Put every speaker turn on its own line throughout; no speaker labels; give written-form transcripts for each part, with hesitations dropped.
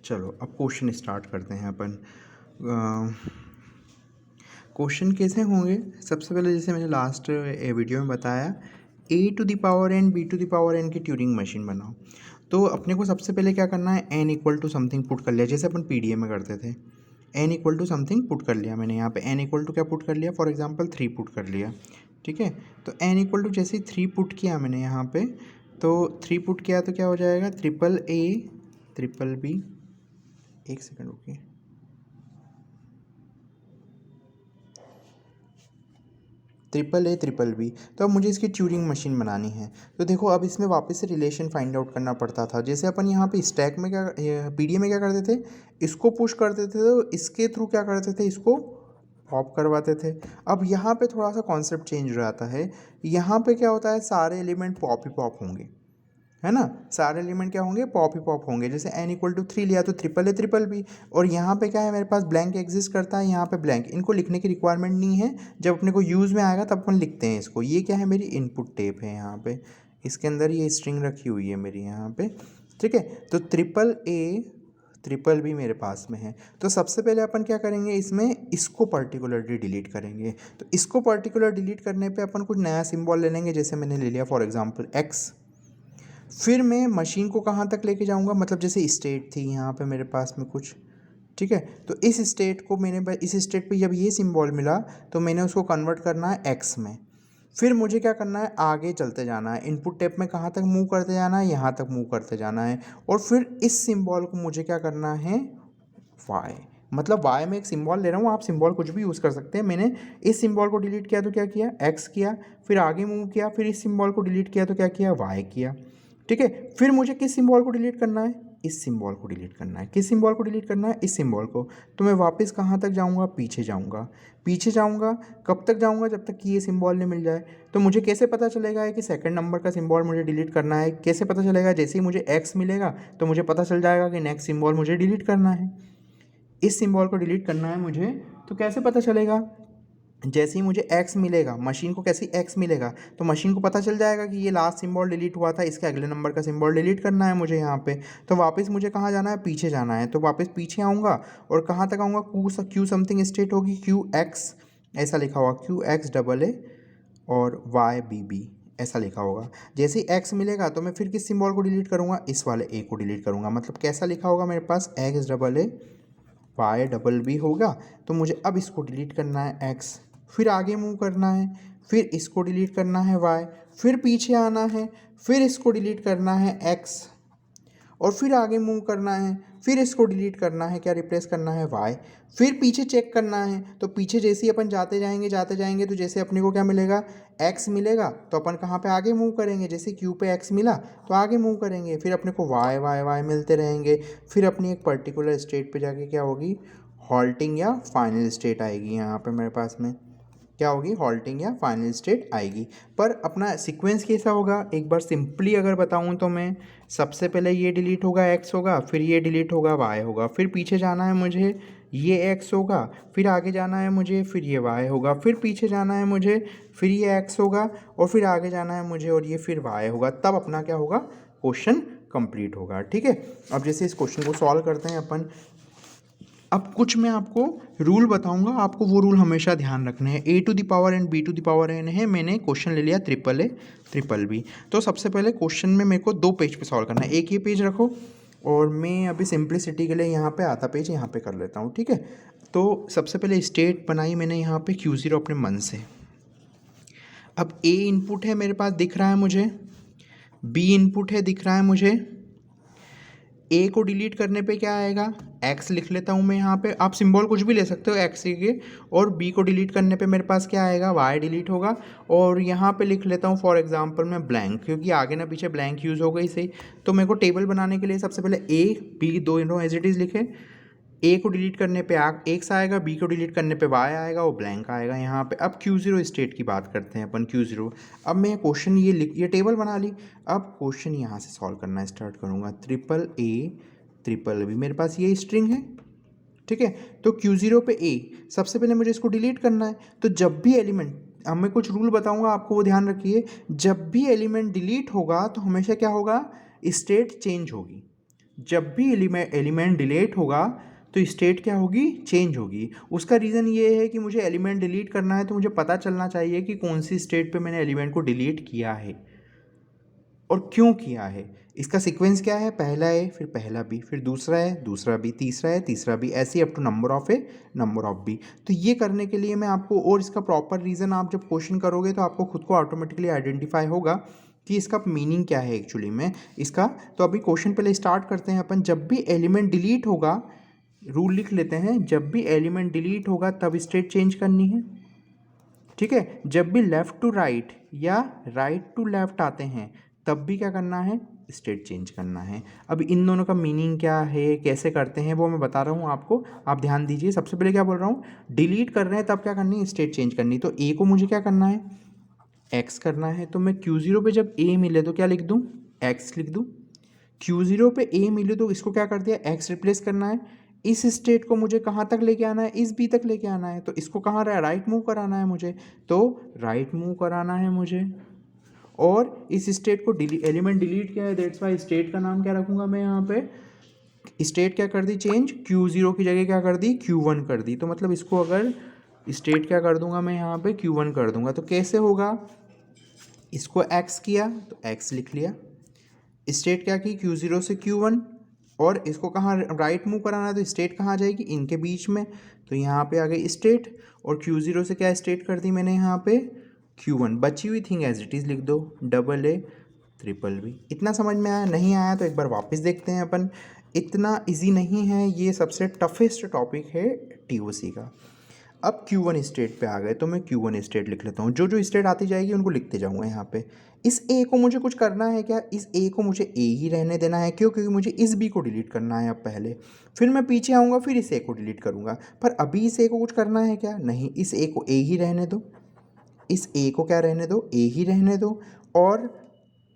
चलो अब question start करते हैं अपन। क्वेश्चन कैसे होंगे, सबसे पहले जैसे मैंने लास्ट वीडियो में बताया, a to the power n b to the power n की ट्यूरिंग मशीन बनाओ। तो अपने को सबसे पहले क्या करना है, n equal to something put कर लिया, जैसे अपन पीडीए में करते थे। n equal to something put कर लिया मैंने यहाँ पे, n इक्वल टू क्या पुट कर लिया, फॉर एग्जांपल 3 पुट कर लिया। ठीक है, तो n इक्वल टू जैसे ही 3 पुट किया मैंने यहाँ पे, तो 3 पुट किया तो क्या हो जाएगा, ट्रिपल ए ट्रिपल बी, एक सेकंड रुकिए, ट्रिपल ए ट्रिपल बी। तो अब मुझे इसकी ट्यूरिंग मशीन बनानी है। तो देखो अब इसमें वापस से रिलेशन फाइंड आउट करना पड़ता था। जैसे अपन यहाँ पे स्टैक में क्या, पीडीए में क्या करते थे, इसको पुश करते थे तो इसके थ्रू क्या करते थे, इसको पॉप करवाते थे। अब यहाँ पे थोड़ा सा कॉन्सेप्ट चेंज हो जाता है। यहाँ पे क्या होता है, सारे एलिमेंट पॉप ही पॉप होंगे, है ना, सारे एलिमेंट क्या होंगे, पॉप ही पॉप होंगे। जैसे n इक्वल टू 3 लिया तो ट्रिपल ए ट्रिपल बी, और यहाँ पे क्या है, मेरे पास ब्लैंक एग्जिस्ट करता है, यहाँ पे ब्लैंक, इनको लिखने की रिक्वायरमेंट नहीं है, जब अपने को यूज़ में आएगा तब अपन लिखते हैं इसको। ये क्या है, मेरी इनपुट टेप है यहाँ पे, इसके अंदर ये स्ट्रिंग रखी हुई है मेरी यहाँ पे। ठीक है, तो ट्रिपल ए ट्रिपल बी मेरे पास में है। तो सबसे पहले अपन क्या करेंगे, इसमें इसको पर्टिकुलरली डिलीट करेंगे। तो इसको पर्टिकुलर डिलीट करने पे अपन कुछ नया सिंबल ले लेंगे, जैसे मैंने ले लिया फॉर एग्जांपल एक्स। फिर मैं मशीन को कहाँ तक लेके जाऊँगा, मतलब जैसे स्टेट थी यहाँ पे मेरे पास में कुछ, ठीक है, तो इस स्टेट को मैंने, इस स्टेट पे जब ये सिंबल मिला तो मैंने उसको कन्वर्ट करना है एक्स में। फिर मुझे क्या करना है, आगे चलते जाना है, इनपुट टेप में कहाँ तक मूव करते जाना है, यहाँ तक मूव करते जाना है, और फिर इस सिंबल को मुझे क्या करना है, वाई, मतलब वाई में एक सिंबल ले रहा हूँ, आप सिंबल कुछ भी यूज़ कर सकते हैं। मैंने इस सिंबल को डिलीट किया तो क्या किया, एक्स किया, फिर आगे मूव किया, फिर इस सिंबल को डिलीट किया तो क्या किया, वाई किया। ठीक है, फिर मुझे किस सिंबल को डिलीट करना है, इस सिंबल को डिलीट करना है। किस सिंबल को डिलीट करना है, इस सिंबल को। तो मैं वापस कहाँ तक जाऊँगा, पीछे जाऊँगा। पीछे जाऊँगा, कब तक जाऊँगा, जब तक कि ये सिंबल नहीं मिल जाए। तो मुझे कैसे पता चलेगा कि सेकंड नंबर का सिंबल मुझे डिलीट करना है, कैसे पता चलेगा, जैसे ही मुझे एक्स मिलेगा तो मुझे पता चल जाएगा कि नेक्स्ट सिंबल मुझे डिलीट करना है, इस सिंबल को डिलीट करना है मुझे। तो कैसे पता चलेगा, जैसे ही मुझे एक्स मिलेगा, मशीन को कैसे एक्स मिलेगा तो मशीन को पता चल जाएगा कि ये लास्ट सिंबल डिलीट हुआ था, इसके अगले नंबर का सिंबल डिलीट करना है मुझे यहाँ पे। तो वापस मुझे कहाँ जाना है, पीछे जाना है। तो वापस पीछे आऊँगा और कहाँ तक आऊँगा, क्यू समथिंग स्टेट होगी, क्यू एक्स ऐसा लिखा हुआ, क्यू एक्स डबल ए और वाई बी बी ऐसा लिखा होगा। जैसे ही एक्स मिलेगा तो मैं फिर किस सिंबल को डिलीट करूँगा, इस वाले ए को डिलीट करूँगा। मतलब कैसा लिखा होगा मेरे पास, X double A Y double B होगा। तो मुझे अब इसको डिलीट करना है एक्स, फिर आगे मूव करना है, फिर इसको डिलीट करना है वाई, फिर पीछे आना है, फिर इसको डिलीट करना है एक्स, और फिर आगे मूव करना है, फिर इसको डिलीट करना है, क्या रिप्लेस करना है, वाई, फिर पीछे चेक करना है। तो पीछे जैसे ही अपन जाते जाएंगे तो जैसे अपने को क्या मिलेगा, एक्स मिलेगा, तो अपन कहाँ पे आगे मूव करेंगे, जैसे क्यू पे एक्स मिला तो आगे मूव करेंगे, फिर अपने को वाई वाई वाई मिलते रहेंगे। फिर अपनी एक पर्टिकुलर स्टेट पे जाके क्या होगी, हॉल्टिंग या फाइनल स्टेट आएगी। यहाँ पे मेरे पास में क्या होगी, हॉल्टिंग या फाइनल स्टेट आएगी। पर अपना सीक्वेंस कैसा होगा, एक बार सिंपली अगर बताऊं तो मैं, सबसे पहले ये डिलीट होगा, एक्स होगा, फिर ये डिलीट होगा, वाई होगा, फिर पीछे जाना है मुझे, ये एक्स होगा, फिर आगे जाना है मुझे, फिर ये वाई होगा, फिर पीछे जाना है मुझे, फिर ये एक्स होगा, और फिर आगे जाना है मुझे और ये फिर वाई होगा। तब अपना क्या होगा, क्वेश्चन कंप्लीट होगा। ठीक है, अब जैसे इस क्वेश्चन को सॉल्व करते हैं अपन। अब कुछ मैं आपको रूल बताऊंगा, आपको वो रूल हमेशा ध्यान रखने हैं। A to the power n b to the power n है, मैंने क्वेश्चन ले लिया ट्रिपल ए ट्रिपल बी। तो सबसे पहले क्वेश्चन में मेरे को 2 पेज पे सॉल्व करना है, एक ये पेज रखो और मैं अभी सिंप्लिसिटी के लिए यहाँ पे आधा पेज यहाँ पे कर लेता हूँ। ठीक है, तो सबसे पहले स्टेट बनाई मैंने यहाँ पे Q0 अपने मन से। अब ए इनपुट है मेरे पास दिख रहा है मुझे, बी इनपुट है दिख रहा है मुझे, ए को डिलीट करने पे क्या आएगा, एक्स लिख लेता हूँ मैं यहाँ पे, आप सिंबल कुछ भी ले सकते हो एक्स के। और बी को डिलीट करने पे मेरे पास क्या आएगा, वाई डिलीट होगा। और यहाँ पे लिख लेता हूँ फॉर एग्जांपल मैं ब्लैंक, क्योंकि आगे ना पीछे ब्लैंक यूज़ हो गई सही। तो मेरे को टेबल बनाने के लिए सबसे पहले ए बी दोनों एज इट इज़ लिखे, ए को डिलीट करने पे एक्स आएगा, बी को डिलीट करने पे वाई आएगा, वो ब्लैंक आएगा यहाँ पे। अब Q0 स्टेट की बात करते हैं अपन, Q0। अब मैं क्वेश्चन ये टेबल बना ली। अब क्वेश्चन यहाँ से सॉल्व करना स्टार्ट करूँगा, ट्रिपल ए ट्रिपल बी, मेरे पास ये स्ट्रिंग है। ठीक है, तो Q0 पे ए, सबसे पहले मुझे इसको डिलीट करना है। तो जब भी एलिमेंट, अब मैं कुछ रूल बताऊंगा आपको, वो ध्यान रखिए। जब भी एलिमेंट डिलीट होगा तो हमेशा क्या होगा, स्टेट चेंज होगी। जब भी एलिमेंट डिलीट होगा तो स्टेट क्या होगी, चेंज होगी। उसका रीज़न ये है कि मुझे एलिमेंट डिलीट करना है तो मुझे पता चलना चाहिए कि कौन सी स्टेट पे मैंने एलिमेंट को डिलीट किया है और क्यों किया है। इसका सीक्वेंस क्या है, पहला ए, फिर पहला बी, फिर दूसरा है, दूसरा बी, तीसरा है, तीसरा बी, ऐसे up to number of A, number of B. तो ये करने के लिए मैं आपको, और इसका प्रॉपर रीज़न आप जब क्वेश्चन करोगे तो आपको खुद को ऑटोमेटिकली आइडेंटिफाई होगा कि इसका मीनिंग क्या है एक्चुअली में इसका। तो अभी क्वेश्चन पहले स्टार्ट करते हैं अपन। जब भी एलिमेंट डिलीट होगा, रूल लिख लेते हैं, जब भी एलिमेंट डिलीट होगा तब स्टेट चेंज करनी है, ठीक है। जब भी लेफ़्ट टू राइट या राइट टू लेफ़्ट आते हैं तब भी क्या करना है, स्टेट चेंज करना है। अब इन दोनों का मीनिंग क्या है, कैसे करते हैं, वो मैं बता रहा हूँ आपको, आप ध्यान दीजिए। सबसे पहले क्या बोल रहा हूँ, डिलीट कर रहे हैं तब क्या करनी है, स्टेट चेंज करनी। तो ए को मुझे क्या करना है, एक्स करना है। तो मैं Q0 पे जब ए मिले तो क्या लिख दूँ, एक्स लिख दूँ। Q0 पे ए मिले तो इसको क्या कर दिया, एक्स रिप्लेस करना है। इस स्टेट को मुझे कहाँ तक लेके आना है, इस बी तक लेके आना है। तो इसको कहाँ राइट मूव कराना है मुझे, तो राइट मूव कराना है मुझे। और इस स्टेट को एलिमेंट डिलीट किया है, दैट्स वाई स्टेट का नाम क्या रखूँगा मैं यहाँ पे, स्टेट क्या कर दी चेंज, Q0 की जगह क्या कर दी, Q1 कर दी। तो मतलब इसको अगर स्टेट क्या कर दूंगा मैं यहाँ पे, Q1 कर दूंगा। तो कैसे होगा, इसको x किया तो x लिख लिया, स्टेट क्या की Q0 से Q1, और इसको कहाँ राइट मूव कराना है तो स्टेट कहाँ आ जाएगी, इनके बीच में। तो यहाँ पे आ गई स्टेट, और Q0 से क्या स्टेट कर दी मैंने यहाँ पे, Q1। बची हुई थिंग एज इट इज़ लिख दो, डबल ए ट्रिपल बी। इतना समझ में आया, नहीं आया तो एक बार वापस देखते हैं अपन। इतना इजी नहीं है, ये सबसे टफेस्ट टॉपिक है TOC का। अब Q1 स्टेट पे आ गए तो मैं Q1 स्टेट लिख लेता हूँ। जो जो स्टेट आती जाएगी उनको लिखते जाऊँगा यहाँ पे। इस ए को मुझे कुछ करना है क्या, इस ए को मुझे ए ही रहने देना है। क्यों, क्योंकि मुझे इस बी को डिलीट करना है अब पहले, फिर मैं पीछे आऊँगा, फिर इस ए को डिलीट करूँगा। पर अभी इस ए को कुछ करना है क्या, नहीं, इस ए को ए ही रहने दो, इस ए को क्या रहने दो, ए ही रहने दो। और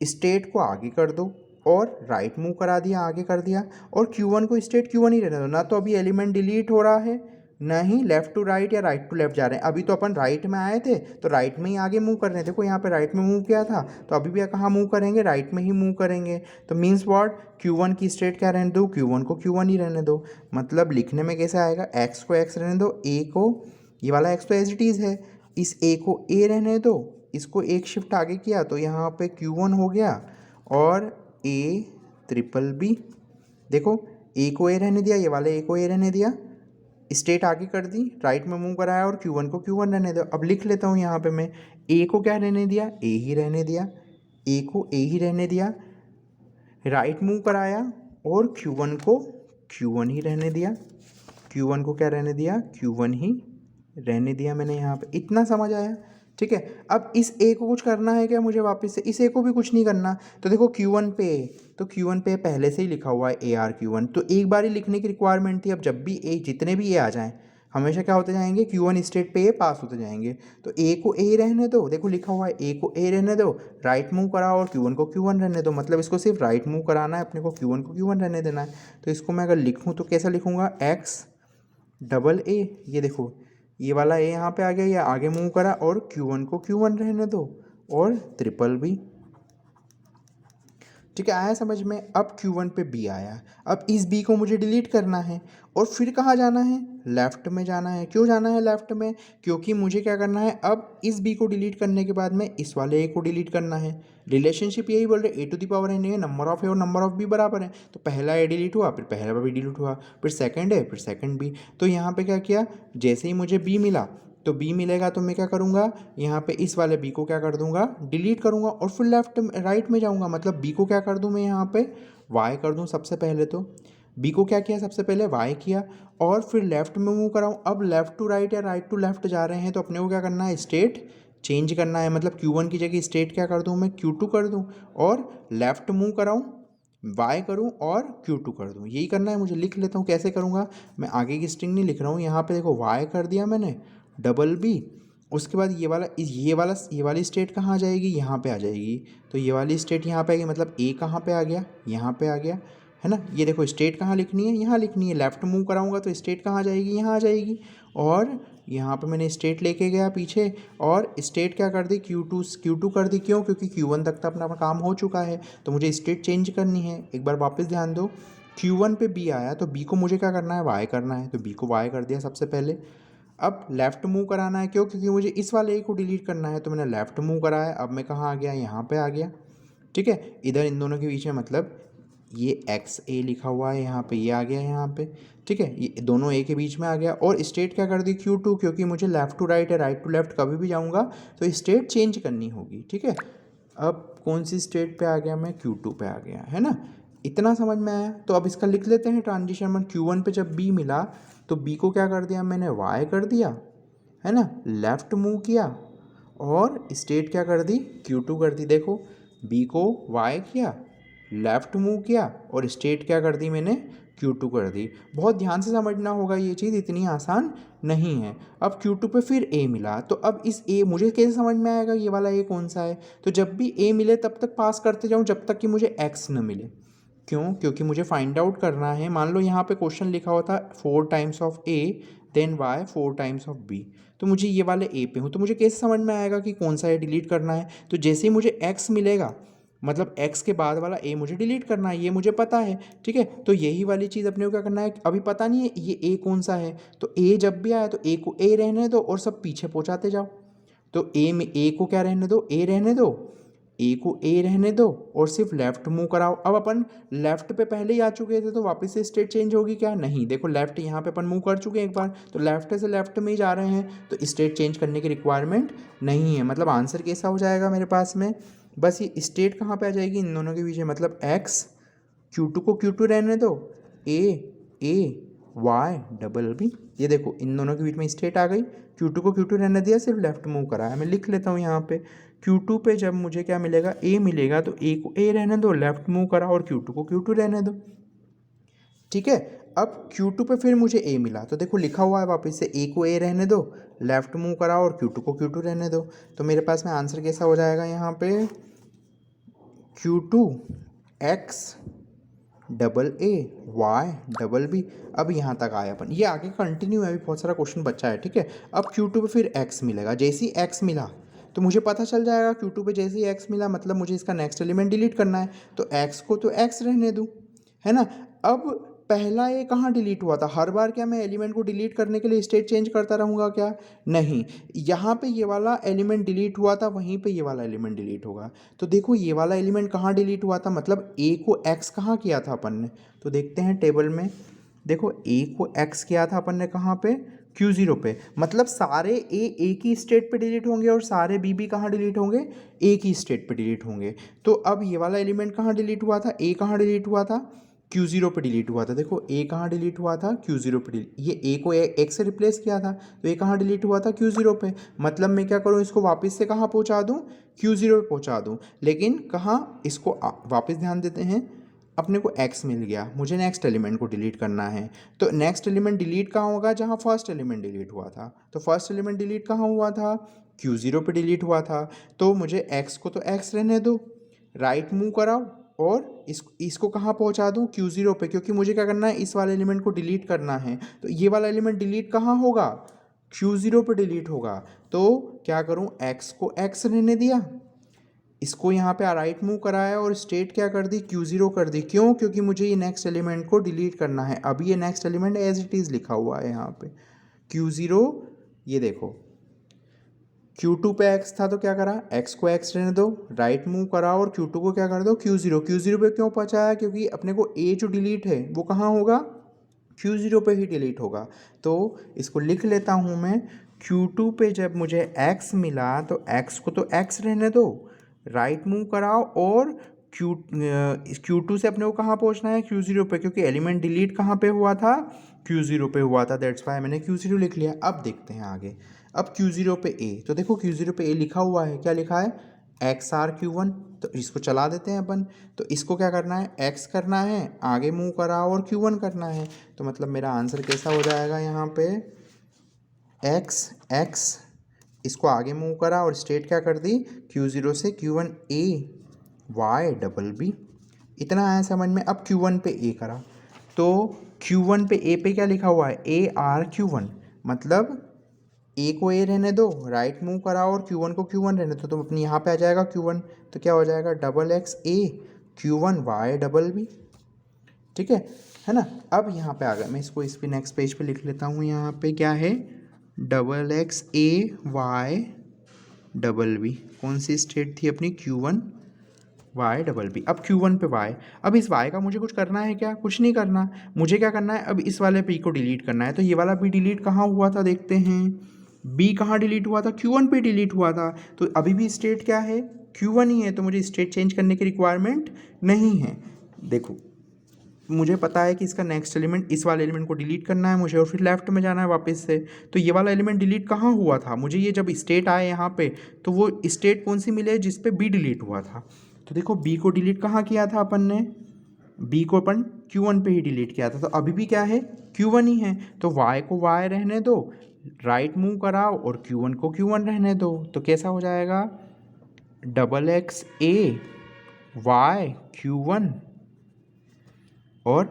स्टेट को आगे कर दो, और राइट मूव करा दिया, आगे कर दिया। और Q1 को स्टेट Q1 ही रहने दो। ना तो अभी एलिमेंट डिलीट हो रहा है, ना ही लेफ़्ट टू राइट या राइट टू लेफ़्ट जा रहे हैं। अभी तो अपन राइट में आए थे तो राइट में ही आगे मूव कर रहे हैं। देखो यहाँ पे राइट में मूव किया था, तो अभी भी कहाँ मूव करेंगे, राइट में ही मूव करेंगे। तो मीन्स व्हाट, Q1 की स्टेट क्या रहने दो, Q1 को Q1 ही रहने दो। मतलब लिखने में कैसे आएगा, x को x रहने दो, a को, ये वाला x तो एज इट इज़ है, इस a को a रहने दो, इसको एक शिफ्ट आगे किया तो यहाँ पे Q1 हो गया, और a ट्रिपल बी। देखो a को a रहने दिया, ये वाले a को a रहने दिया, स्टेट आगे कर दी, राइट में मूव कराया, और Q1 को Q1 रहने दो। अब लिख लेता हूँ यहाँ पे मैं, a को क्या रहने दिया, a ही रहने दिया, a को a ही रहने दिया, राइट मूव कराया, और Q1 को Q1 ही रहने दिया, Q1 को क्या रहने दिया, Q1 ही रहने दिया मैंने यहाँ पे। इतना समझ आया, ठीक है। अब इस ए को कुछ करना है क्या मुझे वापस से, इस ए को भी कुछ नहीं करना। तो देखो Q1 पे, तो Q1 पे पहले से ही लिखा हुआ है AR Q1, तो एक बार ही लिखने की रिक्वायरमेंट थी। अब जब भी ए, जितने भी ए आ जाएँ हमेशा क्या होते जाएंगे, Q1 स्टेट पे ए पास होते जाएंगे। तो ए को ए रहने दो, देखो लिखा हुआ है ए को ए रहने दो, राइट मूव कराओ, और Q1 को Q1 रहने दो। मतलब इसको सिर्फ राइट मूव कराना है अपने को, Q1 को Q1 रहने देना है। तो इसको मैं अगर लिखूँ तो कैसा लिखूँगा, एक्स डबल ए, ये देखो ये वाला ए यहाँ पे आ गया, ये आगे मूव करा, और Q1 को Q1 रहने दो, और ट्रिपल बी। ठीक है, आया समझ में। अब Q1 पे बी आया, अब इस बी को मुझे डिलीट करना है, और फिर कहाँ जाना है, लेफ़्ट में जाना है। क्यों जाना है लेफ़्ट में, क्योंकि मुझे क्या करना है, अब इस बी को डिलीट करने के बाद में इस वाले ए को डिलीट करना है। रिलेशनशिप यही बोल रहे, A⁴n है, नंबर ऑफ ए और नंबर ऑफ बी बराबर है। तो पहला ए डिलीट हुआ, फिर पहला बी डिलीट हुआ, फिर सेकंड है, फिर सेकंड बी। तो यहाँ पे क्या किया, जैसे ही मुझे बी मिला, तो बी मिलेगा तो मैं क्या करूँगा, यहाँ पे इस वाले बी को क्या कर दूँगा, डिलीट करूँगा, और फिर लेफ्ट राइट में जाऊँगा। मतलब बी को क्या कर दूँ मैं यहाँ पे, वाई कर दूँ सबसे पहले। तो बी को क्या किया, सबसे पहले वाई किया, और फिर लेफ्ट में मूव कराऊँ। अब लेफ़्ट टू राइट या राइट टू लेफ्ट जा रहे हैं तो अपने को क्या करना है, स्टेट चेंज करना है। मतलब Q1 की जगह स्टेट क्या कर दूँ मैं, Q2 कर दूँ, और लेफ़्ट मूव कराऊँ, वाई करूँ, और Q2 कर दूँ। यही करना है मुझे। लिख लेता हूँ, कैसे करूँगा, मैं आगे की स्ट्रिंग नहीं लिख रहा हूँ। यहाँ पे देखो वाई कर दिया मैंने, डबल बी, उसके बाद ये वाली स्टेट कहाँ आ जाएगी, यहाँ पे आ जाएगी। तो ये वाली स्टेट यहाँ पे आ गई, मतलब ए कहाँ पे आ गया, यहाँ पे आ गया, है ना। ये देखो स्टेट कहाँ लिखनी है, यहाँ लिखनी है। लेफ़्ट मूव कराऊंगा तो स्टेट कहाँ आ जाएगी, यहाँ आ जाएगी। और यहाँ पे मैंने स्टेट लेके गया पीछे, और स्टेट क्या कर दी, Q2 कर दी। क्यों, क्योंकि Q1 तक तो अपना काम हो चुका है, तो मुझे स्टेट चेंज करनी है। एक बार वापस ध्यान दो, Q1 पे B आया तो B को मुझे क्या करना है, Y करना है, तो B को Y कर दिया सबसे पहले। अब लेफ़्ट मूव कराना है, क्यों? क्योंकि मुझे इस वाले A को डिलीट करना है, तो मैंने लेफ़्ट मूव कराया। अब मैं कहाँ आ गया, यहाँ पे आ गया। ठीक है, इधर इन दोनों के बीच में मतलब ये XA लिखा हुआ है, यहाँ पे ये आ गया यहाँ पे। ठीक है, ये दोनों A के बीच में आ गया। और स्टेट क्या कर दी, Q2, क्योंकि मुझे लेफ़्ट टू राइट है, राइट टू लेफ़्ट कभी भी जाऊँगा तो स्टेट चेंज करनी होगी। ठीक है, अब कौन सी स्टेट पे आ गया मैं, Q2 पे आ गया, है ना। इतना समझ में आया। तो अब इसका लिख लेते हैं ट्रांजिशन में। Q1 पे जब B मिला तो B को क्या कर दिया मैंने, Y कर दिया, है ना, लेफ़्ट मूव किया और स्टेट क्या कर दी, Q2 कर दी। देखो, B को Y किया, लेफ़्ट मूव किया और स्टेट क्या कर दी मैंने, Q2 कर दी। बहुत ध्यान से समझना होगा, ये चीज़ इतनी आसान नहीं है। अब Q2 पे फिर A मिला, तो अब इस A मुझे कैसे समझ में आएगा ये वाला A कौन सा है। तो जब भी A मिले तब तक पास करते जाऊँ जब तक कि मुझे X न मिले। क्यों? क्योंकि मुझे फाइंड आउट करना है। मान लो यहाँ पे क्वेश्चन लिखा हुआ था 4 times of A then Y 4 times of B, तो मुझे ये वाले A पे हूँ, तो मुझे कैसे समझ में आएगा कि कौन सा A डिलीट करना है। तो जैसे ही मुझे X मिलेगा, मतलब X के बाद वाला A मुझे डिलीट करना है, ये मुझे पता है। ठीक है, तो यही वाली चीज़ अपने को क्या करना है, अभी पता नहीं है ये A कौन सा है, तो A जब भी आया तो A को A रहने दो और सब पीछे पहुँचाते जाओ। तो A में A को क्या रहने दो, A रहने दो, A को A रहने दो और सिर्फ लेफ़्ट मूव कराओ। अब अपन लेफ़्ट पे पहले ही आ चुके थे, तो वापस से स्टेट चेंज होगी क्या, नहीं। देखो लेफ़्ट यहाँ पे अपन मूव कर चुके हैं एक बार, तो लेफ़्ट से लेफ़्ट में ही जा रहे हैं, तो स्टेट चेंज करने की रिक्वायरमेंट नहीं है। मतलब आंसर कैसा हो जाएगा मेरे पास में, बस ये स्टेट कहाँ पे आ जाएगी, इन दोनों के बीच में, मतलब X, Q2 को Q2 रहने दो, A Y डबल B। ये देखो इन दोनों के बीच में स्टेट आ गई, Q2 को Q2 रहने दिया, सिर्फ लेफ़्ट मूव कराया। मैं लिख लेता हूँ यहाँ पे, Q2 पे जब मुझे क्या मिलेगा, A मिलेगा, तो A को A रहने दो, लेफ़्ट मूव करा और Q2 को Q2 रहने दो। ठीक है, अब Q2 पे फिर मुझे A मिला, तो देखो लिखा हुआ है वापस से, A को A रहने दो, लेफ़्ट मूव करा और Q2 को Q2 रहने दो। तो मेरे पास में आंसर कैसा हो जाएगा यहाँ पे, Q2 X double A Y double B। अब यहाँ तक आया अपन, ये आगे कंटिन्यू है, अभी बहुत सारा क्वेश्चन बचा है। ठीक है, अब Q2 पे फिर X मिलेगा, जैसे ही X मिला तो मुझे पता चल जाएगा, Q2 पे जैसे ही X मिला मतलब मुझे इसका नेक्स्ट एलिमेंट डिलीट करना है, तो X को तो X रहने दूँ, है ना। अब पहला ये कहाँ डिलीट हुआ था, हर बार क्या मैं एलिमेंट को डिलीट करने के लिए स्टेट चेंज करता रहूँगा क्या, नहीं। यहाँ पे ये वाला एलिमेंट डिलीट हुआ था, वहीं पे ये वाला एलिमेंट डिलीट होगा। तो देखो ये वाला एलिमेंट कहाँ डिलीट हुआ था, मतलब A को X कहाँ किया था अपन ने, तो देखते हैं टेबल में। देखो A को X किया था अपन ने कहाँ पे, Q0 पे, मतलब सारे A की स्टेट पे डिलीट होंगे और सारे B कहाँ डिलीट होंगे, A की स्टेट पे डिलीट होंगे। तो अब ये वाला एलिमेंट कहाँ डिलीट हुआ था, A कहाँ डिलीट हुआ था, Q0 पे डिलीट हुआ था। देखो A कहाँ डिलीट हुआ था, Q0 पे डिलीट, ये A को X से रिप्लेस किया था, तो A कहाँ डिलीट हुआ था, Q0 पे। मतलब मैं क्या करूँ, इसको वापस से कहाँ पहुँचा दूँ, Q0 पे पहुँचा दूँ। लेकिन कहाँ, इसको वापस ध्यान देते हैं, अपने को X मिल गया, मुझे नेक्स्ट एलिमेंट को डिलीट करना है। तो नेक्स्ट एलिमेंट डिलीट कहाँ होगा, जहाँ फर्स्ट एलिमेंट डिलीट हुआ था। तो फर्स्ट एलिमेंट डिलीट कहाँ हुआ था, Q0 पे डिलीट हुआ था। तो मुझे X को तो X रहने दो, राइट मूव कराओ और इसको कहाँ पहुँचा दूँ, Q0 पे, क्योंकि मुझे क्या करना है, इस वाले एलिमेंट को डिलीट करना है। तो ये वाला एलिमेंट डिलीट कहाँ होगा, Q0 पे डिलीट होगा। तो क्या करूँ, X को X रहने दिया, इसको यहाँ पे राइट मूव कराया और स्टेट क्या कर दी, Q0 कर दी। क्यों, क्योंकि मुझे ये नेक्स्ट एलिमेंट को डिलीट करना है। अभी ये next element as it is लिखा हुआ है यहाँ पे Q0। ये देखो Q2 पे X था तो क्या करा, X को X रहने दो, राइट मूव करा और Q2 को क्या कर दो, Q0। Q0 पे क्यों पहुँचाया, क्योंकि अपने को A जो डिलीट है वो कहाँ होगा, Q0 पे ही डिलीट होगा। तो इसको लिख लेता हूँ मैं, Q2 पे जब मुझे X मिला तो X को तो X रहने दो, राइट मूव कराओ और Q2 से अपने को कहाँ पहुँचना है, Q0 पे, क्योंकि एलिमेंट डिलीट कहाँ पे हुआ था, Q0 पे हुआ था, दैट्स वाई मैंने Q0 लिख लिया। अब देखते हैं आगे, अब Q0 पे A, तो देखो Q0 पे A लिखा हुआ है, क्या लिखा है, XR Q1, तो इसको चला देते हैं अपन। तो इसको क्या करना है, X करना है, आगे मूव करा और Q1 करना है। तो मतलब मेरा आंसर कैसा हो जाएगा यहाँ पे, X इसको आगे मूव करा और स्टेट क्या कर दी, Q0 से Q1 A Y double B। इतना आया समझ में। अब Q1 पे A करा, तो Q1 पे A पे क्या लिखा हुआ है, AR Q1, मतलब A को A रहने दो, राइट मूव करा और Q1 को Q1 रहने दो, तो अपनी यहाँ पे आ जाएगा Q1, तो क्या हो जाएगा, double X A Q1 Y double B। ठीक है ना। अब यहाँ पे आ गया, मैं इसको इस पे नेक्स्ट पेज पे लिख लेता हूँ। यहाँ पे क्या है, XAY कौन सी स्टेट थी अपनी, Q1 YBB। अब Q1 पे Y, अब इस Y का मुझे कुछ करना है क्या, कुछ नहीं करना। मुझे क्या करना है, अब इस वाले P को डिलीट करना है। तो ये वाला P डिलीट कहाँ हुआ था, देखते हैं। B कहाँ डिलीट हुआ था, Q1 पे डिलीट हुआ था। तो अभी भी स्टेट क्या है, Q1 ही है। तो मुझे स्टेट चेंज करने की रिक्वायरमेंट नहीं है। देखो मुझे पता है कि इसका नेक्स्ट एलिमेंट, इस वाले एलिमेंट को डिलीट करना है मुझे, और फिर लेफ्ट में जाना है वापस से। तो ये वाला एलिमेंट डिलीट कहाँ हुआ था, मुझे ये जब स्टेट आए यहाँ पे, तो वो स्टेट कौन सी मिले, जिस पे बी डिलीट हुआ था। तो देखो बी को डिलीट कहाँ किया था अपन ने, बी को अपन Q1 पे ही डिलीट किया था। तो अभी भी क्या है, Q1 ही है। तो Y को Y रहने दो, राइट मूव कराओ, और Q1 को Q1 रहने दो। तो कैसा हो जाएगा, XAYQ1 और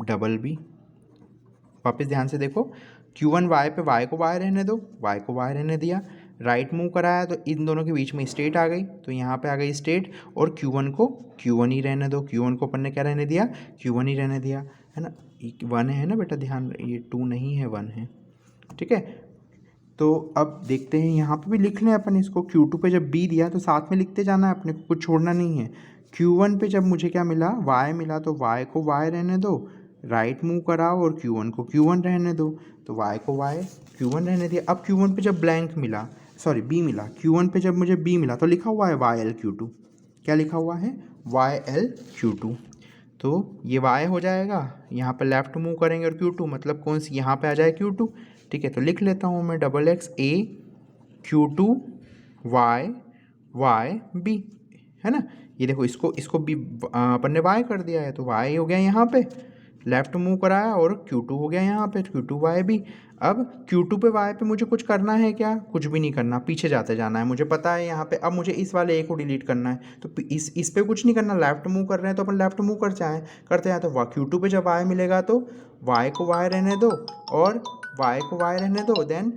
BB। वापस ध्यान से देखो, Q1 Y पे Y को Y रहने दो, Y को Y रहने दिया, राइट मूव कराया, तो इन दोनों के बीच में स्टेट आ गई। तो यहाँ पे आ गई स्टेट, और Q1 को Q1 ही रहने दो। Q1 को अपन ने क्या रहने दिया, Q1 ही रहने दिया, है ना। 1 है ना बेटा, ध्यान, ये 2 नहीं है, 1 है, ठीक है। तो अब देखते हैं, यहाँ पे भी लिख लें अपन इसको। Q2 पे जब B दिया तो साथ में लिखते जाना है अपने को, कुछ छोड़ना नहीं है। Q1 पे जब मुझे क्या मिला, Y मिला, तो Y को Y रहने दो, राइट मूव कराओ, और Q1 को Q1 रहने दो। तो Y को Y Q1 रहने दिया। अब Q1 पे जब ब्लैंक मिला, सॉरी B मिला, Q1 पे जब मुझे B मिला तो लिखा हुआ है YLQ2। क्या लिखा हुआ है, YLQ2। तो ये Y हो जाएगा, यहाँ पर लेफ्ट मूव करेंगे और Q2, मतलब कौन सी, यहाँ पे आ जाए Q2, ठीक है। तो लिख लेता हूँ मैं, XAQ2YYB, है ना। ये देखो, इसको भी अपन ने Y कर दिया है, तो Y हो गया यहाँ पे, लेफ्ट मूव कराया, और Q2 हो गया यहाँ पे, Q2YB। अब Q2 पे Y पे मुझे कुछ करना है क्या, कुछ भी नहीं करना, पीछे जाते जाना है। मुझे पता है यहाँ पे, अब मुझे इस वाले A को डिलीट करना है, तो इस पे कुछ नहीं करना, लेफ्ट मूव कर रहे हैं तो अपन लेफ्ट मूव करते हैं। तो Q2 पे जब Y मिलेगा तो Y को Y रहने दो, और Y को Y रहने दो, देन